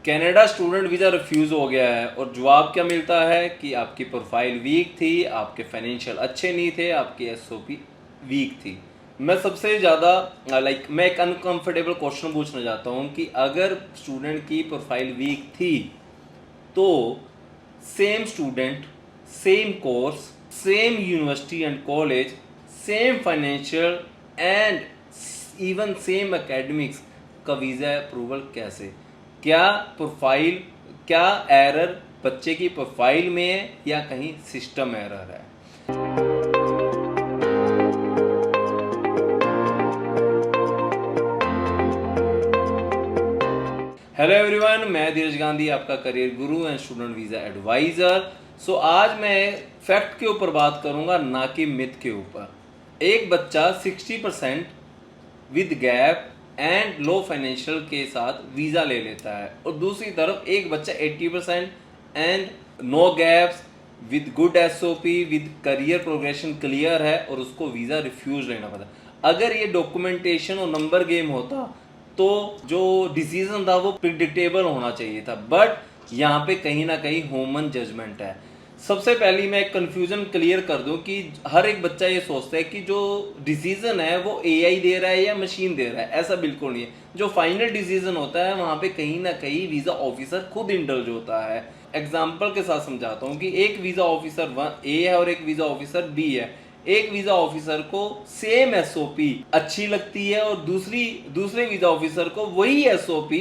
Canada student visa refuse हो गया है और जवाब क्या मिलता है कि आपकी प्रोफाइल वीक थी, आपके फाइनेंशियल अच्छे नहीं थे, आपकी एसओपी वीक थी। मैं सबसे ज़्यादा मैं एक अनकंफर्टेबल क्वेश्चन पूछना चाहता हूँ कि अगर स्टूडेंट की प्रोफाइल वीक थी तो same student, same course, same university and college, same financial and even same academics का वीज़ा अप्रूवल कैसे? क्या प्रोफाइल, क्या एरर बच्चे की प्रोफाइल में है या कहीं सिस्टम एरर है? हेलो एवरीवन, मैं धीरज गांधी, आपका career Guru and student visa adviser. सो आज मैं फैक्ट के ऊपर बात करूंगा, ना कि मिथ के ऊपर। एक बच्चा 60% with gap and low financial के साथ वीज़ा ले लेता है और दूसरी तरफ एक बच्चा 80% and no gaps with good SOP with career progression clear है और उसको वीज़ा रिफ्यूज लेना पड़ता। अगर ये डॉक्यूमेंटेशन और नंबर गेम होता तो जो डिसीजन था वो प्रिडिक्टेबल होना चाहिए था, बट यहाँ पे कहीं ना कहीं ह्यूमन जजमेंट है। सबसे पहले मैं एक कंफ्यूजन क्लियर कर दूं कि हर एक बच्चा ये सोचता है कि जो डिसीजन है वो एआई दे रहा है या मशीन दे रहा है। ऐसा बिल्कुल नहीं है। जो फाइनल डिसीजन होता है वहाँ पे कहीं ना कहीं वीज़ा ऑफिसर खुद इंडल्ज होता है। एग्जाम्पल के साथ समझाता हूँ कि एक वीज़ा ऑफिसर ए है और एक वीज़ा ऑफिसर बी है। एक वीज़ा ऑफिसर को सेम एसओपी अच्छी लगती है और दूसरे वीज़ा ऑफिसर को वही एसओपी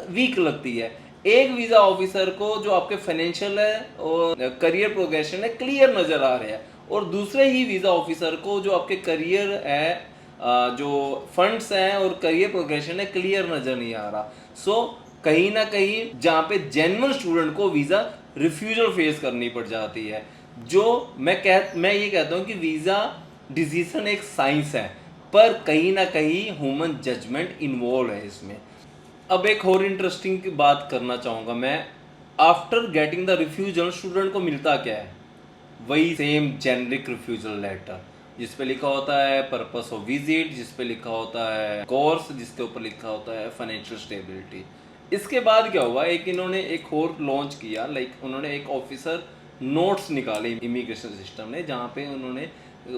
वीक लगती है। एक वीज़ा ऑफिसर को जो आपके फाइनेंशियल है और करियर प्रोग्रेशन है क्लियर नज़र आ रहा है और दूसरे ही वीज़ा ऑफिसर को जो आपके करियर है, जो फंड्स हैं और करियर प्रोग्रेशन है क्लियर नज़र नहीं आ रहा। सो कहीं ना कहीं जहाँ पे जेन्युइन स्टूडेंट को वीज़ा रिफ्यूजल फेस करनी पड़ जाती है। जो मैं ये कहता हूँ कि वीज़ा डिसीजन एक साइंस है, पर कहीं ना कहीं ह्यूमन जजमेंट इन्वॉल्व है इसमें। अब एक और इंटरेस्टिंग बात करना चाहूँगा मैं। After getting the refusal student को मिलता क्या है? वही सेम जेनरिक रिफ्यूजल लेटर जिस पे लिखा होता है पर्पस ऑफ विजिट, जिस पे लिखा होता है कोर्स, जिसके ऊपर लिखा होता है फाइनेंशियल स्टेबिलिटी। इसके बाद क्या हुआ, इन्होंने एक और लॉन्च किया, उन्होंने एक ऑफिसर नोट्स निकाले इमिग्रेशन सिस्टम ने, जहाँ पे उन्होंने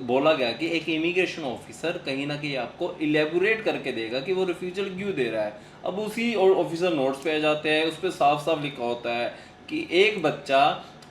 बोला गया कि एक इमिग्रेशन ऑफिसर कहीं ना कहीं आपको इलेबोरेट करके देगा कि वो रिफ्यूजल क्यों दे रहा है। अब उसी ऑफिसर नोट्स पे आ जाते हैं, उस पर साफ साफ लिखा होता है कि एक बच्चा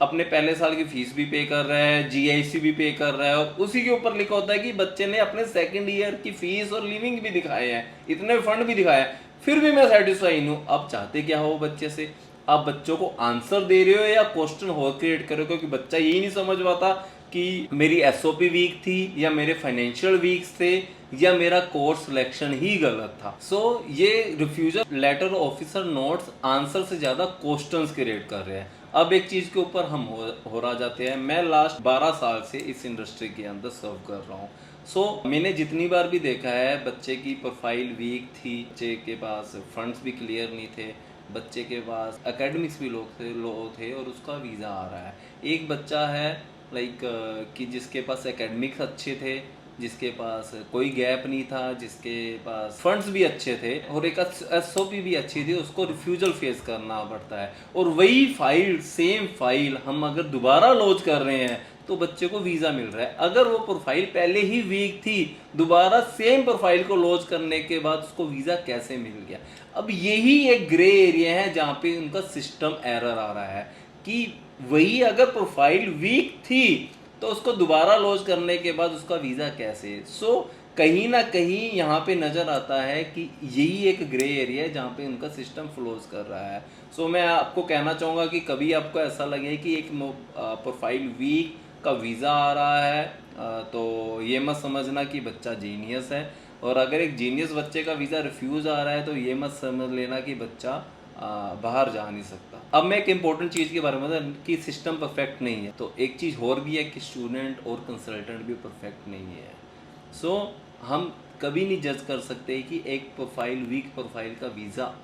अपने पहले साल की फीस भी पे कर रहा है, जीआईसी भी पे कर रहा है और उसी के ऊपर लिखा होता है कि बच्चे ने अपने सेकंड ईयर की फीस और लिविंग भी दिखाए हैं, इतने फंड भी दिखाए हैं, फिर भी मैं सेटिस्फाई हूँ। अब चाहते क्या हो बच्चे से? आप बच्चों को आंसर दे रहे हो या क्वेश्चन और क्रिएट कर रहे हो? क्योंकि बच्चा यही नहीं समझ पाता कि मेरी एसओपी वीक थी या मेरे फाइनेंशियल वीक्स थे या मेरा कोर्स सिलेक्शन ही गलत था। सो ये refusal letter officer notes answer से ज्यादा क्वेश्चंस क्रिएट कर रहे हैं। अब एक चीज के ऊपर हम हो रहा जाते हैं। मैं लास्ट 12 साल से इस इंडस्ट्री के अंदर सर्व कर रहा हूँ। मैंने जितनी बार भी देखा है, बच्चे की प्रोफाइल वीक थी, बच्चे के पास फंड्स भी क्लियर नहीं थे, बच्चे के पास एकेडमिक्स भी लो थे और उसका वीज़ा आ रहा है। एक बच्चा है कि जिसके पास एकेडमिक्स अच्छे थे, जिसके पास कोई गैप नहीं था, जिसके पास फंड्स भी अच्छे थे और एक एसओपी भी अच्छी थी, उसको रिफ्यूजल फेस करना पड़ता है। और वही फाइल, सेम फाइल हम अगर दोबारा लॉन्च कर रहे हैं तो बच्चे को वीज़ा मिल रहा है। अगर वो प्रोफाइल पहले ही वीक थी, दोबारा सेम प्रोफाइल को लॉन्च करने के बाद उसको वीज़ा कैसे मिल गया? अब यही एक ग्रे एरिया है जहाँ पे उनका सिस्टम एरर आ रहा है कि वही अगर प्रोफाइल वीक थी तो उसको दोबारा लॉन्च करने के बाद उसका वीज़ा कैसे? कहीं ना कहीं यहाँ पे नज़र आता है कि यही एक ग्रे एरिया है जहाँ पे उनका सिस्टम फ्लोज कर रहा है। मैं आपको कहना चाहूँगा कि कभी आपको ऐसा लगे कि एक प्रोफाइल वीक का वीज़ा आ रहा है तो ये मत समझना कि बच्चा जीनियस है, और अगर एक जीनियस बच्चे का वीज़ा रिफ्यूज़ आ रहा है तो ये मत समझ लेना कि बच्चा बाहर जा नहीं सकता। अब मैं एक इम्पोर्टेंट चीज़ के बारे में बताऊं कि सिस्टम परफेक्ट नहीं है, तो एक चीज़ और भी है कि स्टूडेंट और कंसल्टेंट भी परफेक्ट नहीं है। हम कभी नहीं जज कर सकते कि एक प्रोफाइल, वीक प्रोफाइल का वीज़ा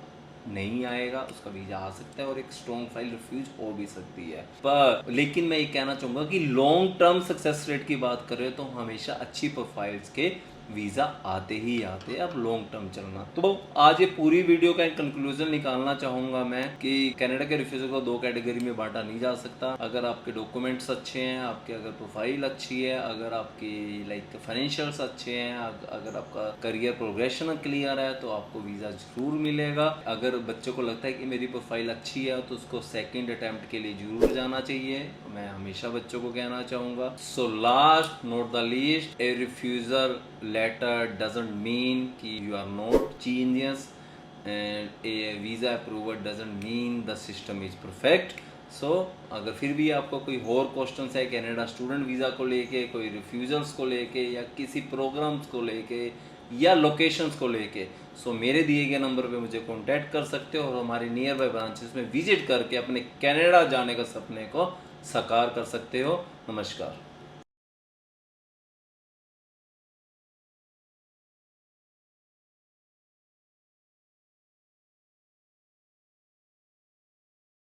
नहीं आएगा, उसका वीज़ा आ सकता है और एक स्ट्रॉन्ग फाइल रिफ्यूज हो भी सकती है। पर लेकिन मैं ये कहना चाहूँगा कि लॉन्ग टर्म सक्सेस रेट की बात करें तो हमेशा अच्छी प्रोफाइल्स के वीज़ा आते ही आते अब लॉन्ग टर्म चलना। तो आज ये पूरी वीडियो का एक कंक्लूजन निकालना चाहूँगा मैं कि कनाडा के रिफ्यूजल को 2 कैटेगरी में बांटा नहीं जा सकता। अगर आपके डॉक्यूमेंट्स अच्छे हैं, आपके अगर प्रोफाइल अच्छी है, अगर आपकी लाइक फाइनेंशियल्स अच्छे हैं, अगर आपका करियर प्रोग्रेशन क्लियर है तो आपको वीज़ा ज़रूर मिलेगा। अगर बच्चों को लगता है कि मेरी प्रोफाइल अच्छी है तो उसको सेकेंड अटैम्प्ट के लिए ज़रूर जाना चाहिए, मैं हमेशा बच्चों को कहना चाहूँगा। So last not the least, a refusal letter doesn't mean कि you are not genius and a visa approval doesn't mean the system is perfect. So अगर फिर भी आपको कोई और क्वेश्चन है कनाडा स्टूडेंट वीज़ा को लेके, कोई रिफ्यूजल्स को लेके या किसी प्रोग्राम्स को लेके या लोकेशंस को लेके, सो मेरे दिए गए नंबर पे मुझे कांटेक्ट कर सकते हो और हमारे नियर बाय ब्रांचेस में विजिट करके अपने कनाडा जाने का सपने को साकार कर सकते हो। नमस्कार।